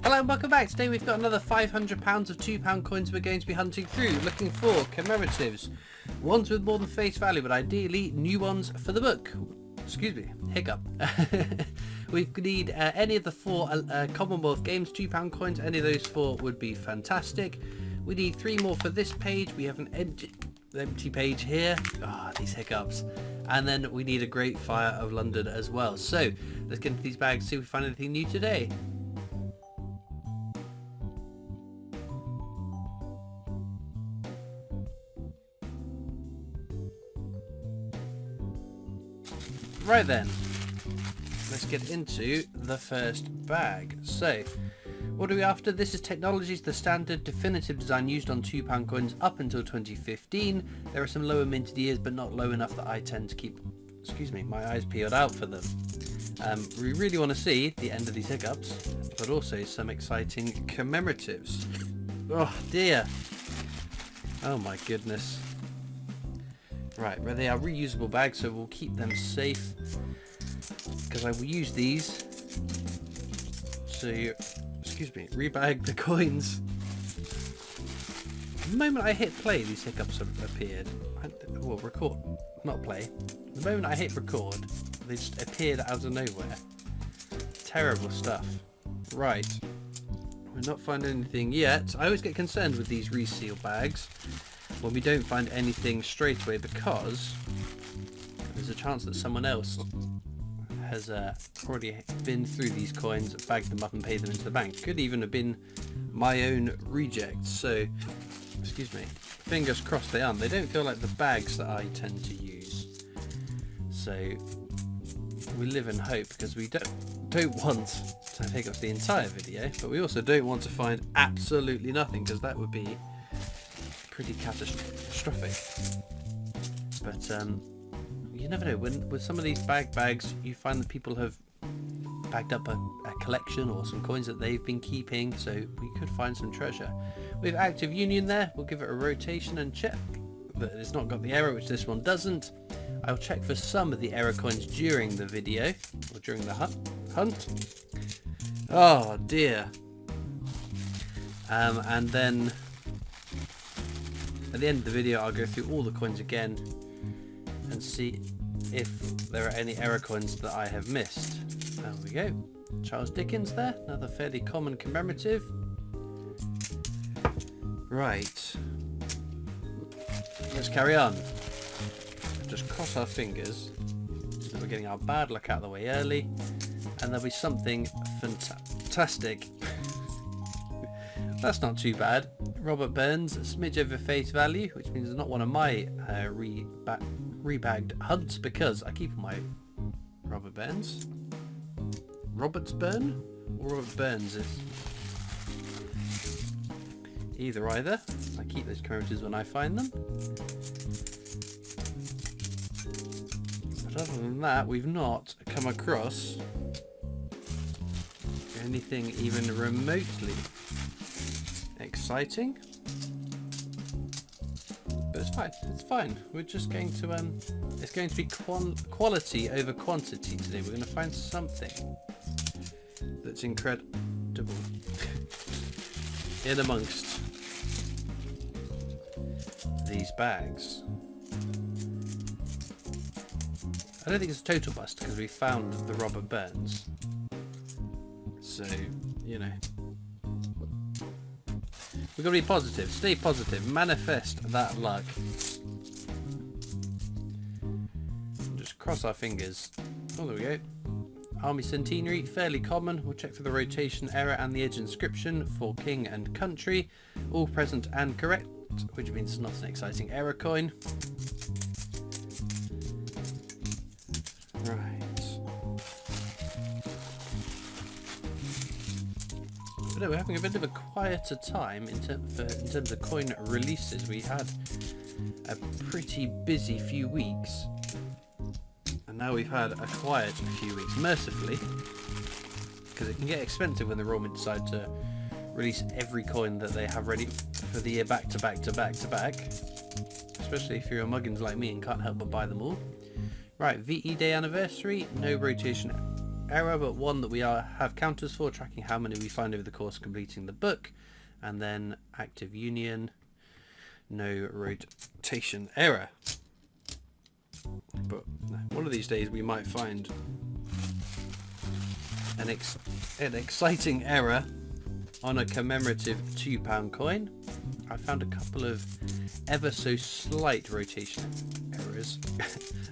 Hello and welcome back. Today we've got another £500 of £2 coins we're going to be hunting through, looking for commemoratives. Ones with more than face value, but ideally new ones for the book. Excuse me, hiccup. We need any of the four Commonwealth Games £2 coins. Any of those four would be fantastic. We need 3 more for this page. We have an empty page here. These hiccups. And then we need a Great Fire of London as well. So let's get into these bags, see if we find anything new today. Right then, let's get into the first bag. So, what are we after? This is Technologies, the standard definitive design used on £2 coins up until 2015. There are some lower minted years, but not low enough that I tend to keep, my eyes peeled out for them. We really want to see the end of these hiccups, but also some exciting commemoratives. Oh dear. Oh my goodness. Right, well, they are reusable bags, so we'll keep them safe because I will use these to, rebag the coins. The moment I hit play, these hiccups have appeared. Well, record, not play. The moment I hit record, they just appeared out of nowhere. Terrible stuff. Right, we're not finding anything yet. I always get concerned with these reseal bags when we don't find anything straight away, because there's a chance that someone else has already been through these coins, bagged them up and paid them into the bank. Could even have been my own reject. So, fingers crossed they aren't. They don't feel like the bags that I tend to use. So we live in hope, because we don't want to take up the entire video, but we also don't want to find absolutely nothing, because that would be pretty catastrophic. But you never know, with some of these bags you find that people have bagged up a collection or some coins that they've been keeping, so we could find some treasure. We have Active Union there. We'll give it a rotation and check that it's not got the error, which this one doesn't. I'll check for some of the error coins during the video or during the hunt. Oh dear. And then at the end of the video I'll go through all the coins again and see if there are any error coins that I have missed. There we go. Charles Dickens there, another fairly common commemorative. Right, let's carry on. Just cross our fingers that we're getting our bad luck out of the way early, and there'll be something fantastic. That's not too bad. Robert Burns, a smidge over face value, which means it's not one of my rebagged hunts, because I keep my Robert Burns. Robert's Burn? Or Robert Burns is either. I keep those commemoratives when I find them. But other than that, we've not come across anything even remotely exciting, but it's fine. We're just going to it's going to be quality over quantity today. We're going to find something that's incredible in amongst these bags. I don't think it's a total bust, because we found the Robert Burns, so you know, we've got to be positive, stay positive, manifest that luck. Just cross our fingers. Oh, there we go. Army Centenary, fairly common. We'll check for the rotation error and the edge inscription for King and Country. All present and correct, which means it's not an exciting error coin. Right. But no, we're having a bit of a quieter time in terms of coin releases. We had a pretty busy few weeks, and now we've had a quiet few weeks, mercifully, because it can get expensive when the Roman decide to release every coin that they have ready for the year back to back, especially if you're a muggins like me and can't help but buy them all. Right, VE Day anniversary, no rotation error, but one that we have counters for, tracking how many we find over the course completing the book. And then active union, no rotation error. But one of these days we might find an exciting error on a commemorative £2 coin. I found a couple of ever so slight rotation errors.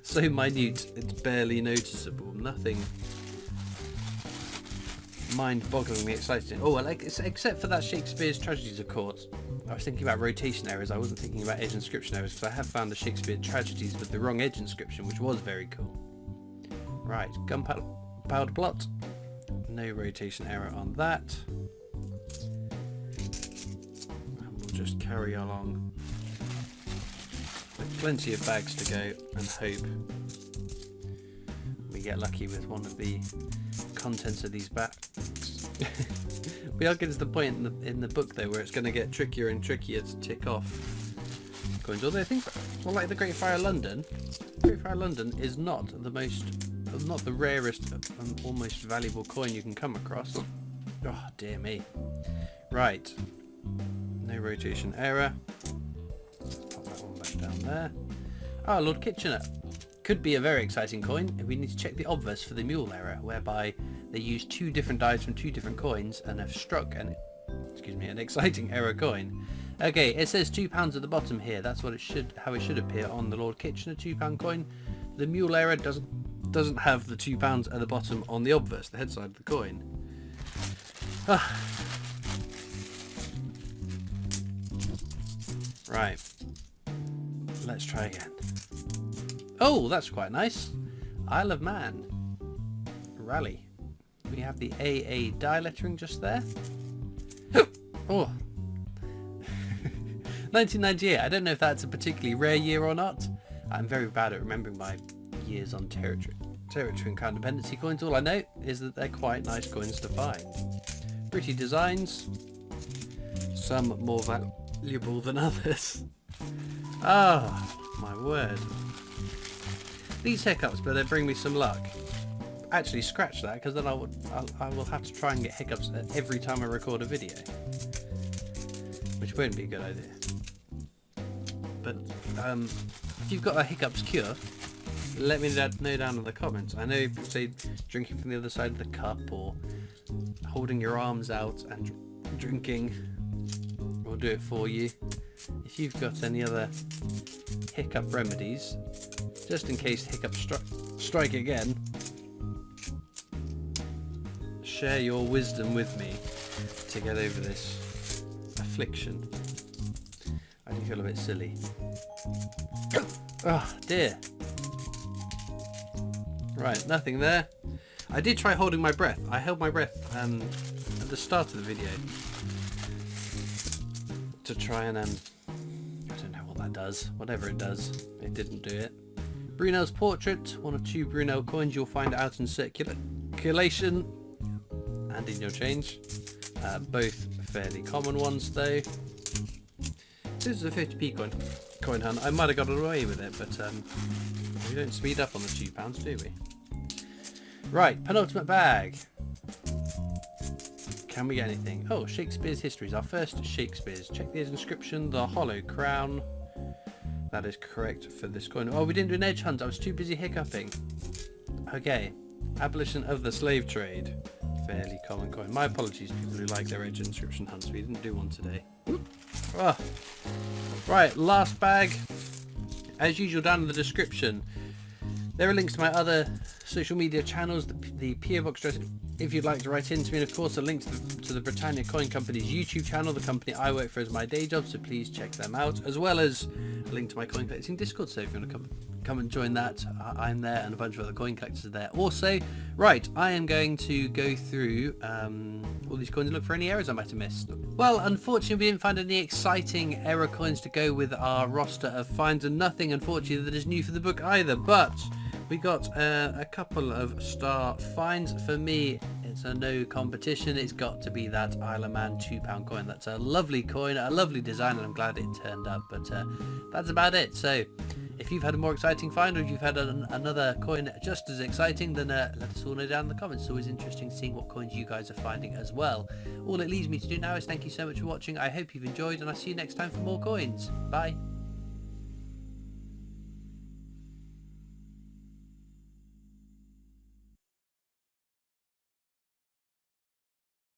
So minute it's barely noticeable. Nothing mind-bogglingly exciting. Oh, well, except for that Shakespeare's Tragedies of Court. I was thinking about rotation errors. I wasn't thinking about edge inscription errors, because I have found the Shakespeare Tragedies with the wrong edge inscription, which was very cool. Right, gunpowder plot. No rotation error on that. And we'll just carry along with plenty of bags to go and hope we get lucky with one of the contents of these bags. We are getting to the point in the book though where it's going to get trickier and trickier to tick off coins. Although I think, well, like the Great Fire of London, Great Fire of London is not the rarest and almost valuable coin you can come across. Oh dear me. Right, no rotation error. Pop that one back down there. Ah, Lord Kitchener. Could be a very exciting coin. We need to check the obverse for the mule error, whereby they use two different dies from two different coins and have struck an exciting error coin. Okay, it says £2 at the bottom here. That's what how it should appear on the Lord Kitchener £2 coin. The mule error doesn't have the £2 at the bottom on the obverse, the head side of the coin. Right, let's try again. Oh, that's quite nice. Isle of Man. Rally. We have the AA die lettering just there. Oh. 1998. I don't know if that's a particularly rare year or not. I'm very bad at remembering my years on territory and crown dependency coins. All I know is that they're quite nice coins to find. Pretty designs. Some more valuable than others. Oh, my word. These hiccups, but they bring me some luck. Actually, scratch that, because then I will have to try and get hiccups every time I record a video, which won't be a good idea. But if you've got a hiccups cure, let me know down in the comments. I know people say drinking from the other side of the cup, or holding your arms out and drinking will do it for you. If you've got any other hiccup remedies, just in case hiccups strike again, share your wisdom with me to get over this affliction. I do feel a bit silly. Oh dear. Right, nothing there. I did try holding my breath. I held my breath at the start of the video to try and I don't know what that does. Whatever it does, it didn't do it. Brunel's portrait, one of two Brunel coins you'll find out in circulation and in your change. Both fairly common ones though. This is a 50p coin hunt. I might have got away with it, but we don't speed up on the £2, do we? Right, penultimate bag. Can we get anything? Oh, Shakespeare's Histories, our first Shakespeare's. Check the inscription, the hollow crown. That is correct for this coin. Oh, we didn't do an edge hunt. I was too busy hiccuping. Okay. Abolition of the slave trade. Fairly common coin. My apologies, people who like their edge inscription hunts. We didn't do one today. Oh. Right, last bag. As usual, down in the description, there are links to my other social media channels, the PO Box address if you'd like to write in to me, and of course a link to the Britannia Coin Company's YouTube channel, the company I work for as my day job, so please check them out, as well as a link to my coin collecting Discord, so if you want to come and join that, I'm there, and a bunch of other coin collectors are there also. Right, I am going to go through all these coins and look for any errors I might have missed. Well, unfortunately we didn't find any exciting error coins to go with our roster of finds, and nothing unfortunately that is new for the book either, but we got a couple of star finds. For me, it's a no competition. It's got to be that Isle of Man £2 coin. That's a lovely coin, a lovely design, and I'm glad it turned up, but that's about it. So If you've had a more exciting find, or if you've had another coin just as exciting, then let us all know down in the comments. It's always interesting seeing what coins you guys are finding as well. All it leaves me to do now is thank you so much for watching. I hope you've enjoyed, and I'll see you next time for more coins. Bye.